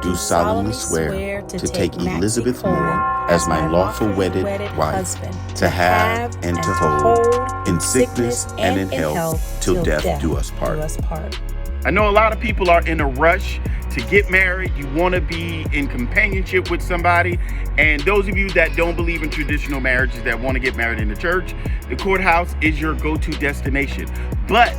do solemnly swear to take Elizabeth Moore as my lawful wedded wife, to have and to hold in sickness and in health till death do us part. I know a lot of people are in a rush to get married. You want to be in companionship with somebody. And those of you that don't believe in traditional marriages, that want to get married in the church, the courthouse is your go-to destination. But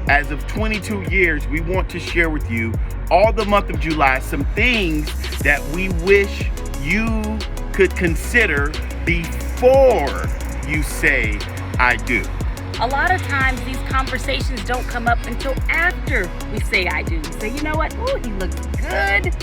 as of 22 years, we want to share with you all the month of July some things that we wish you could consider before you say, I do. A lot of times these conversations don't come up until after we say I do. We say, you know what? Oh, he looks good.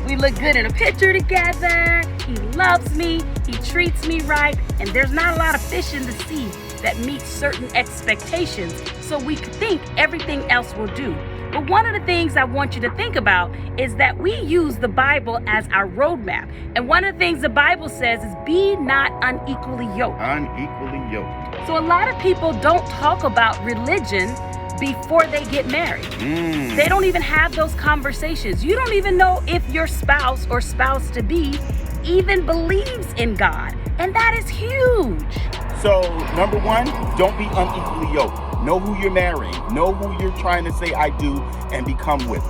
We look good in a picture together. He loves me. He treats me right. And there's not a lot of fish in the sea that meets certain expectations. So we think everything else will do. But one of the things I want you to think about is that we use the Bible as our roadmap. And one of the things the Bible says is be not unequally yoked. Unequally yoked. So a lot of people don't talk about religion before they get married. They don't even have those conversations. You don't even know if your spouse or spouse-to-be even believes in God. And that is huge. So, number one, don't be unequally yoked. Know who you're marrying. Know who you're trying to say I do and become with,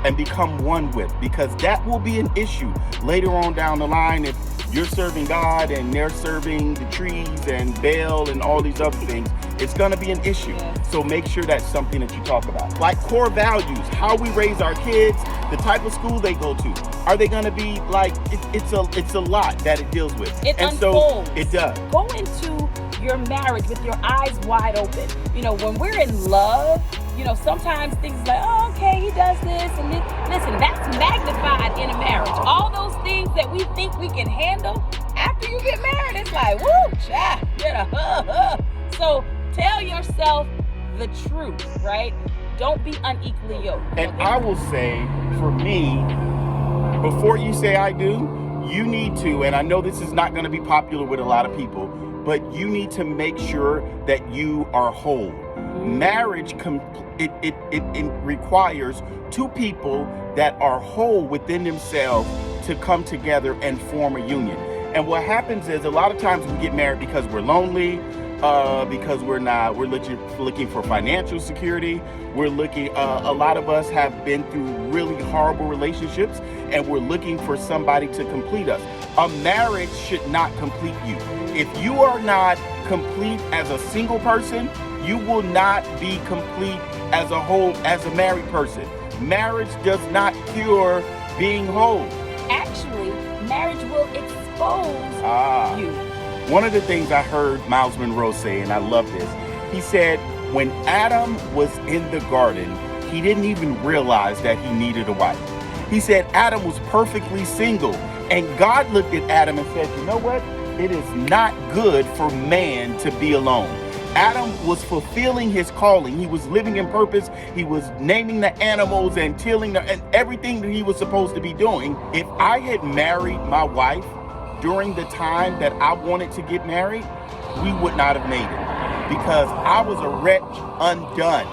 and become one with, because that will be an issue later on down the line if you're serving God and they're serving the trees and Baal and all these other things. It's going to be an issue. So make sure that's something that you talk about. Like core values, how we raise our kids, the type of school they go to. Are they going to be like, it's a lot that it deals with. It unfolds. So it does. Go into your marriage with your eyes wide open. When we're in love, sometimes things like, oh, okay, he does this and this. Listen, that's magnified in a marriage. All those things that we think we can handle, after you get married, it's like, woo, child, So tell yourself the truth, right? Don't be unequally yoked. And I will say, for me, before you say I do, you need to, and I know this is not going to be popular with a lot of people, but you need to make sure that you are whole. Marriage, it requires two people that are whole within themselves to come together and form a union. And what happens is a lot of times we get married because we're lonely, because we're looking for financial security. A lot of us have been through really horrible relationships and we're looking for somebody to complete us. A marriage should not complete you. If you are not complete as a single person, you will not be complete as a whole, as a married person. Marriage does not cure being whole. Actually, marriage will expose you. One of the things I heard Miles Monroe say, and I love this, he said, when Adam was in the garden, he didn't even realize that he needed a wife. He said Adam was perfectly single, and God looked at Adam and said, you know what? It is not good for man to be alone. Adam was fulfilling his calling. He was living in purpose. He was naming the animals and tilling and everything that he was supposed to be doing. If I had married my wife during the time that I wanted to get married, we would not have made it, because I was a wretch undone.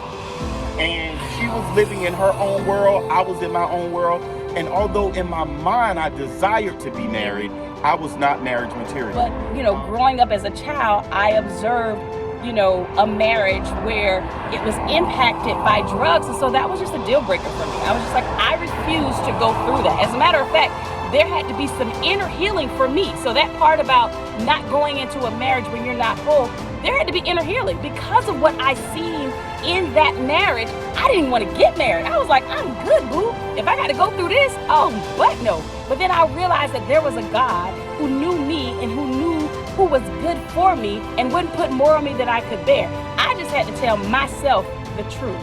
And she was living in her own world. I was in my own world. And although in my mind I desired to be married, I was not marriage material. But, growing up as a child, I observed a marriage where it was impacted by drugs. And so that was just a deal breaker for me. I was just like, I refuse to go through that. As a matter of fact, there had to be some inner healing for me. So that part about not going into a marriage when you're not whole, there had to be inner healing because of what I seen in that marriage. I didn't even want to get married. I was like, I'm good, boo. If I got to go through this, oh, what? No. But then I realized that there was a God who knew me and who knew who was good for me and wouldn't put more on me than I could bear. I just had to tell myself the truth.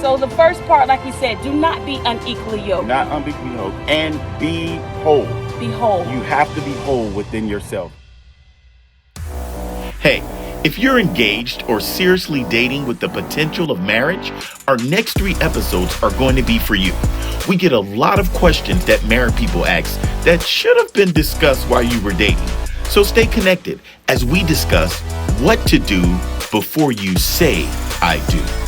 So the first part, like we said, do not be unequally yoked. Not unequally yoked. And be whole. Be whole. You have to be whole within yourself. Hey, if you're engaged or seriously dating with the potential of marriage, our next 3 episodes are going to be for you. We get a lot of questions that married people ask that should have been discussed while you were dating. So stay connected as we discuss what to do before you say I do.